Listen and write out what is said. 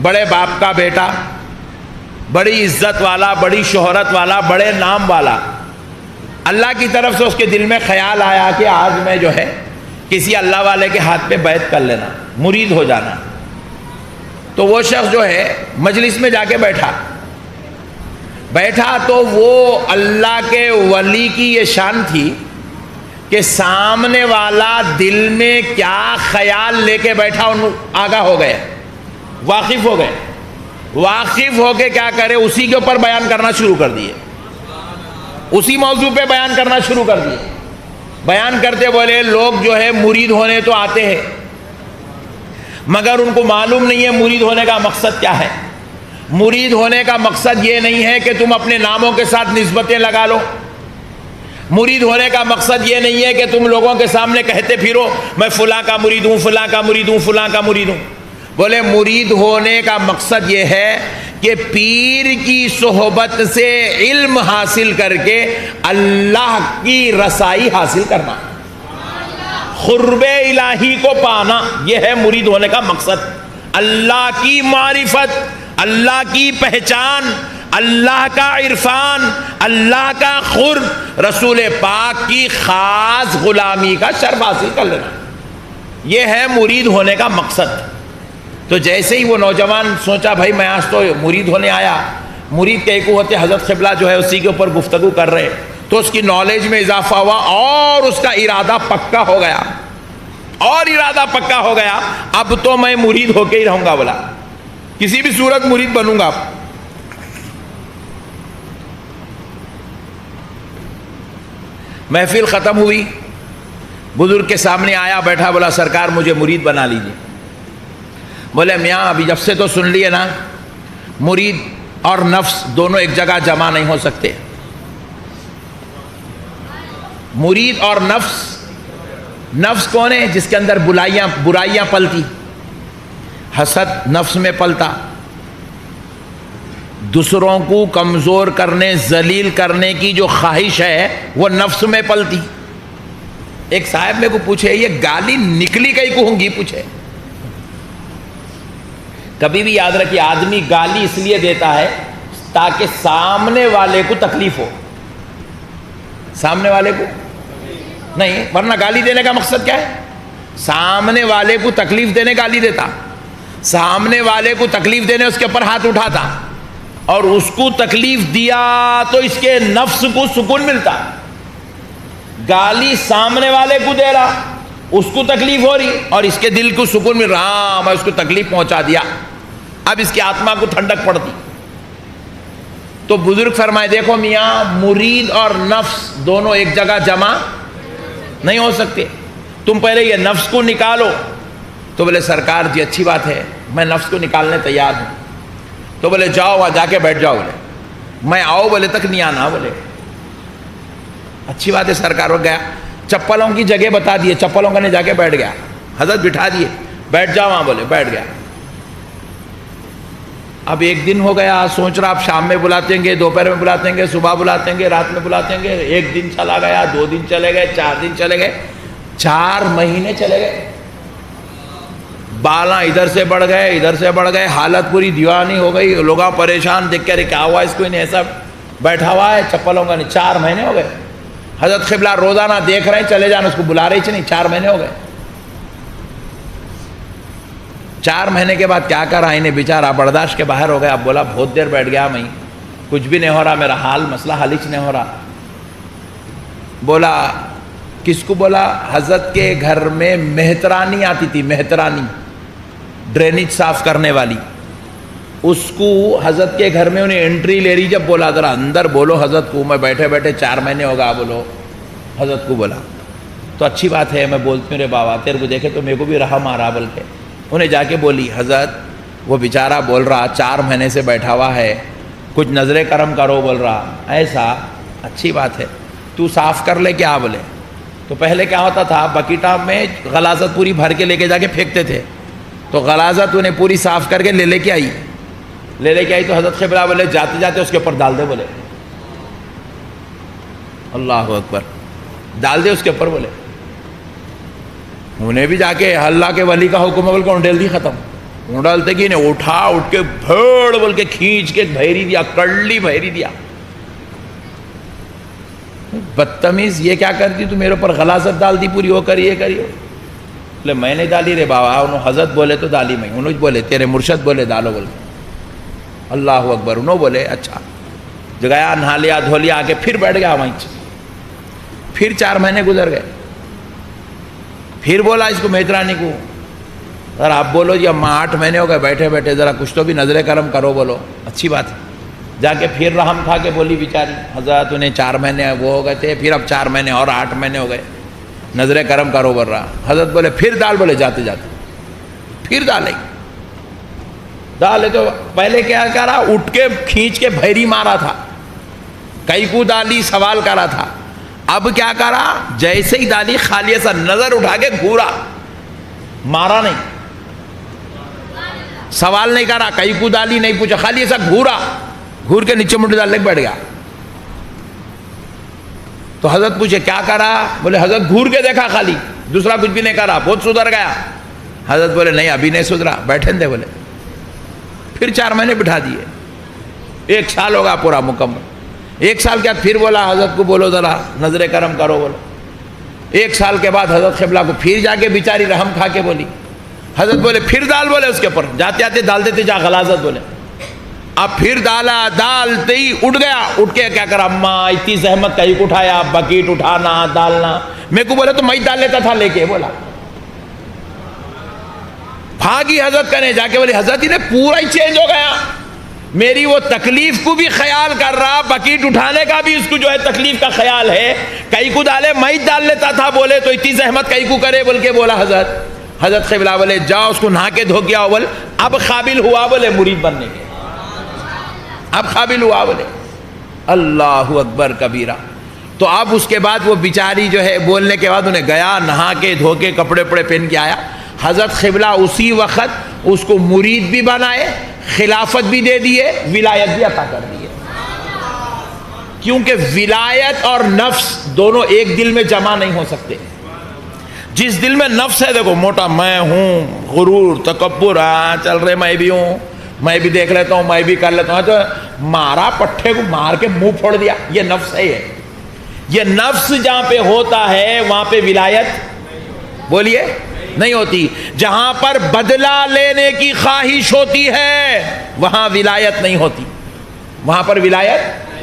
بڑے باپ کا بیٹا، بڑی عزت والا، بڑی شہرت والا، بڑے نام والا، اللہ کی طرف سے اس کے دل میں خیال آیا کہ آج میں جو ہے کسی اللہ والے کے ہاتھ پہ بیعت کر لینا، مرید ہو جانا. تو وہ شخص جو ہے مجلس میں جا کے بیٹھا تو وہ اللہ کے ولی کی یہ شان تھی کہ سامنے والا دل میں کیا خیال لے کے بیٹھا ان آگاہ ہو گئے، واقف ہو گئے. واقف ہو کے کیا کرے، اسی کے اوپر بیان کرنا شروع کر دیے، اسی موضوع پہ بیان کرنا شروع کر دیے. بیان کرتے بولے لوگ جو ہے مرید ہونے تو آتے ہیں مگر ان کو معلوم نہیں ہے مرید ہونے کا مقصد کیا ہے. مرید ہونے کا مقصد یہ نہیں ہے کہ تم اپنے ناموں کے ساتھ نسبتیں لگا لو. مرید ہونے کا مقصد یہ نہیں ہے کہ تم لوگوں کے سامنے کہتے پھرو میں فلاں کا مرید ہوں، فلاں کا مرید ہوں، فلاں کا مرید ہوں. بولے مرید ہونے کا مقصد یہ ہے کہ پیر کی صحبت سے علم حاصل کر کے اللہ کی رسائی حاصل کرنا، قرب الہی کو پانا، یہ ہے مرید ہونے کا مقصد. اللہ کی معرفت، اللہ کی پہچان، اللہ کا عرفان، اللہ کا قرب، رسول پاک کی خاص غلامی کا شرف حاصل کر لینا، یہ ہے مرید ہونے کا مقصد. تو جیسے ہی وہ نوجوان سوچا بھائی میں آج تو مرید ہونے آیا، مرید کے ایک ہوتے حضرت قبلہ جو ہے اسی کے اوپر گفتگو کر رہے، تو اس کی نالج میں اضافہ ہوا اور اس کا ارادہ پکا ہو گیا، اور ارادہ پکا ہو گیا اب تو میں مرید ہو کے ہی رہوں گا، بولا کسی بھی صورت مرید بنوں گا. محفل ختم ہوئی، بزرگ کے سامنے آیا، بیٹھا، بولا سرکار مجھے مرید بنا لیجیے. بولے میاں ابھی جب سے تو سن لیے نا، مرید اور نفس دونوں ایک جگہ جمع نہیں ہو سکتے. مرید اور نفس کون ہے؟ جس کے اندر برائیاں پلتی، حسد نفس میں پلتا، دوسروں کو کمزور کرنے، ذلیل کرنے کی جو خواہش ہے وہ نفس میں پلتی. ایک صاحب میں کو پوچھے یہ گالی نکلی کہیں کو ہوں گی، پوچھے. کبھی بھی یاد رکھیے آدمی گالی اس لیے دیتا ہے تاکہ سامنے والے کو تکلیف ہو، سامنے والے کو نہیں، ورنہ گالی دینے کا مقصد کیا ہے؟ سامنے والے کو تکلیف دینے گالی دیتا، سامنے والے کو تکلیف دینے اس کے اوپر ہاتھ اٹھاتا، اور اس کو تکلیف دیا تو اس کے نفس کو سکون ملتا. گالی سامنے والے کو دے رہا، اس کو تکلیف ہو رہی اور اس کے دل کو سکون مل رہا، میں اس کو تکلیف پہنچا دیا، اب اس کی آتما کو ٹھنڈک پڑتی. تو بزرگ فرمائے دیکھو میاں مرید اور نفس دونوں ایک جگہ جمع نہیں ہو سکتے، تم پہلے یہ نفس کو نکالو. تو بولے سرکار جی اچھی بات ہے، میں نفس کو نکالنے تیار ہوں. تو بولے جاؤ وہاں جا کے بیٹھ جاؤ. بولے میں آؤ بولے تک نہیں آنا. بولے اچھی بات ہے سرکار. ہو گیا، چپلوں کی جگہ بتا دیے، چپلوں کا نہیں جا کے بیٹھ گیا، حضرت بٹھا دیے، بیٹھ جاؤ وہاں. بولے بیٹھ گیا. اب ایک دن ہو گیا، سوچ رہا اب شام میں بلاتے ہیں گے، دوپہر میں بلاتے ہیں گے، صبح بلاتے ہیں گے، رات میں بلاتے ہیں گے. ایک دن چلا گیا، 2 دن چلے گئے، 4 دن چلے گئے، 4 مہینے چلے گئے. بالاں ادھر سے بڑھ گئے، ادھر سے بڑھ گئے، حالت پوری دیوانی ہو گئی. لوگ پریشان دیکھ کے کیا ہوا اس کو، انہیں ایسا بیٹھا ہوا ہے چپلوں کا نہیں. 4 مہینے ہو گئے. حضرت قبلہ روزانہ دیکھ رہے ہیں، چلے جانا، اس کو بلا رہے نہیں. 4 مہینے ہو گئے. 4 مہینے کے بعد کیا کر رہا انہیں بیچارہ برداشت کے باہر ہو گیا. اب بولا بہت دیر بیٹھ گیا میں، کچھ بھی نہیں ہو رہا، میرا حال مسئلہ حل ہی نہیں ہو رہا. بولا کس کو؟ بولا حضرت کے گھر میں مہترانی آتی تھی، مہترانی ڈرینیج صاف کرنے والی، اس کو حضرت کے گھر میں انہیں انٹری لے رہی. جب بولا ذرا اندر بولو حضرت کو، میں بیٹھے بیٹھے 4 مہینے ہوگا، بولو حضرت کو. بولا تو اچھی بات ہے، میں بولتی ہوں رے بابا، تیرے کو دیکھے تو میرے کو بھی رحم آ رہا. بول کے انہیں جا کے بولی حضرت وہ بیچارہ بول رہا 4 مہینے سے بیٹھا ہوا ہے، کچھ نظر کرم کرو. بول رہا ایسا، اچھی بات ہے، تو صاف کر لے کیا. بولے تو پہلے کیا ہوتا تھا، بکیٹا میں غلاظت پوری بھر کے لے کے جا کے پھینکتے تھے، تو غلاظت انہیں پوری صاف کر کے لے کے آئی. لے کے آئی تو حضرت قبلہ بولے جاتے جاتے اس کے اوپر ڈال دے. بولے اللہ اکبر، ڈال دے اس کے اوپر. بولے انہیں بھی جا کے اللہ کے ولی کا حکم بول کے ڈیل دی، ختم. ڈالتے کہ انہیں اٹھا, اٹھ کے بھیڑ بول کے کھینچ کے بھیری دیا, کڑلی بھیری دیا. بدتمیز, یہ کیا کرتی تو میرے اوپر غلاظت ڈال دی پوری, وہ کری یہ کری. بولے میں نے ڈالی رے بابا, انہوں حضرت بولے تو ڈالی میں, انہوں بولے تیرے مرشد بولے ڈالو بول. اللہ اکبر. انہوں بولے اچھا, جگایا, نہا لیا, دھو لیا, آ کے پھر بیٹھ گیا وہیں. پھر 4 مہینے گزر گئے. پھر بولا اس کو میترانی کو, سر آپ بولو جی اب 8 مہینے ہو گئے بیٹھے بیٹھے, ذرا کچھ تو بھی نظر کرم کرو. بولو اچھی بات ہے. جا کے پھر رحم کھا کے بولی بیچاری, حضرت انہیں 4 مہینے وہ ہو گئے تھے, پھر اب 4 مہینے اور 8 مہینے ہو گئے, نظر کرم کرو بول رہا. حضرت بولے پھر ڈال. بولے جاتے جاتے پھر ڈالے. ڈالے تو پہلے کیا کرا, اٹھ کے کھینچ کے بھیری مارا تھا, کئی کو ڈالی سوال کرا تھا. اب کیا کرا, جیسے ہی ڈالی خالی ایسا نظر اٹھا کے گھورا, مارا نہیں, سوال نہیں کرا, کئی کو ڈالی نہیں پوچھا, خالی ایسا گھورا, گھور کے نیچے منڈی ڈالنے بیٹھ گیا. تو حضرت پوچھے کیا کرا؟ بولے حضرت گھور کے دیکھا خالی, دوسرا کچھ بھی نہیں کرا, بہت سدھر گیا. حضرت بولے نہیں ابھی نہیں سدھرا, بیٹھے دے. بولے پھر 4 مہینے بٹھا دیے, 1 سال ہوگا پورا مکمل. 1 سال کے بعد پھر بولا حضرت کو بولو ذرا نظر کرم کرو. بولو 1 سال کے بعد حضرت قبلہ کو پھر جا کے بیچاری رحم کھا کے بولی. حضرت بولے پھر ڈال. بولے اس کے اوپر جاتے آتے ڈال دیتے جا, غلاظت. بولے اب پھر ڈالا, ڈالتے ہی اٹھ گیا. اٹھ کے کیا کرا, اماں اتنی زحمت کہیں کو اٹھایا, بکیٹ اٹھانا ڈالنا. میرے کو بولے تو میں ڈال لیتا تھا لے کے. بولا بھاگی حضرت کنے, جا کے بولی حضرت انہیں پورا ہی چینج ہو گیا, میری وہ تکلیف کو بھی خیال کر رہا, بکیٹ اٹھانے کا بھی اس کو جو ہے تکلیف کا خیال ہے, کئی کو ڈالے میں ڈال لیتا تھا. بولے تو اتنی زحمت کئی کو کرے بول کے بولا حضرت. حضرت قبلہ بولے جاؤ اس کو نہا کے دھو کے آؤ. بول اب قابل ہوا, بولے مرید بننے کے, اب قابل ہوا. بولے اللہ اکبر کبیرہ. تو اب اس کے بعد وہ بیچاری جو ہے بولنے کے بعد انہیں گیا, نہا کے دھو کے کپڑے پڑے پہن کے آیا. حضرت قبلہ اسی وقت اس کو مرید بھی بنائے, خلافت بھی دے دیے, ولایت بھی عطا کر دیے. کیونکہ ولایت اور نفس دونوں ایک دل میں جمع نہیں ہو سکتے. جس دل میں نفس ہے, دیکھو موٹا میں ہوں, غرور تکبر, چل رہے میں بھی ہوں, میں بھی دیکھ لیتا ہوں, میں بھی کر لیتا ہوں, تو مارا پٹھے کو مار کے منہ پھوڑ دیا, یہ نفس ہے. یہ نفس جہاں پہ ہوتا ہے وہاں پہ ولایت بولیے نہیں ہوتی. جہاں پر بدلہ لینے کی خواہش ہوتی ہے وہاں ولایت نہیں ہوتی, وہاں پر ولایت